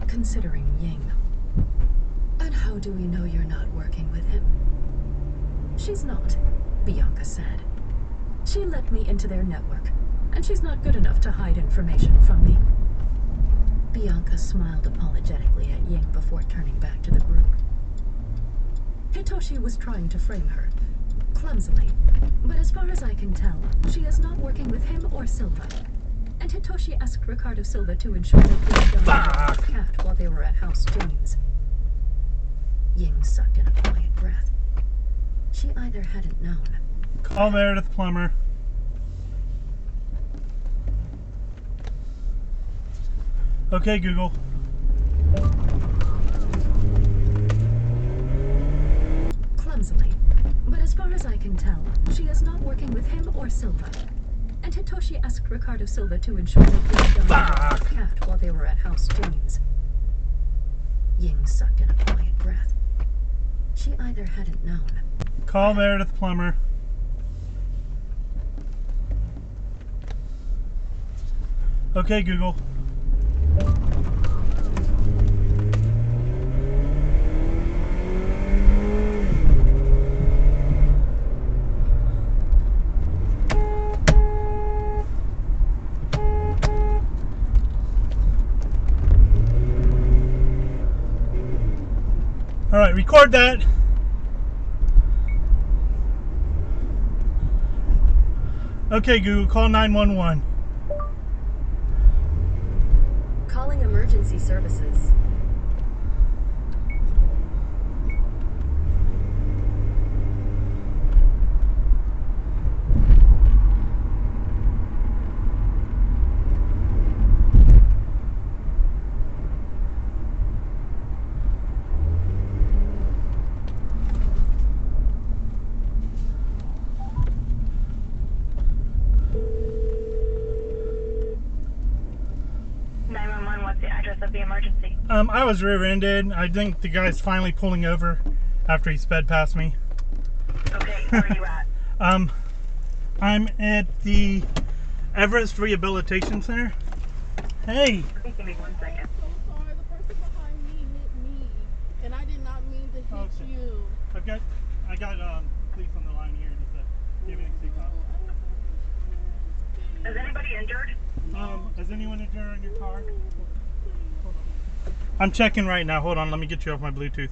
considering Ying. And how do we know you're not working with him? She's not, Bianca said. She let me into their network, and she's not good enough to hide information from me. Bianca smiled apologetically at Ying before turning back to the group. Hitoshi was trying to frame her, clumsily, but as far as I can tell, she is not working with him or Silva. And Hitoshi asked Ricardo Silva to ensure that Ying don't have a cat while they were at House James. Ying sucked in a quiet breath. She either hadn't known. Call Meredith Plummer. Okay, Google. Clumsily, but as far as I can tell, she is not working with him or Silva. And Hitoshi asked Ricardo Silva to ensure that Ying don't have a cat while they were at House James. Ying sucked in a quiet breath. She either hadn't known. Call Meredith Plummer. Okay, Google. All right, record that. Okay, Google, call 911. Calling emergency services. What's the address of the emergency? I was rear-ended. I think the guy's finally pulling over after he sped past me. Okay, where are you at? I'm at the Everest Rehabilitation Center. Hey. Okay, give me 1 second. I'm so sorry. The person behind me hit me, and I did not mean to hit Okay. you. I got police on the line here. Just give me the seatbelt. Is anybody injured? Is anyone injured in your car? Hold on. I'm checking right now. Hold on. Let me get you off my Bluetooth.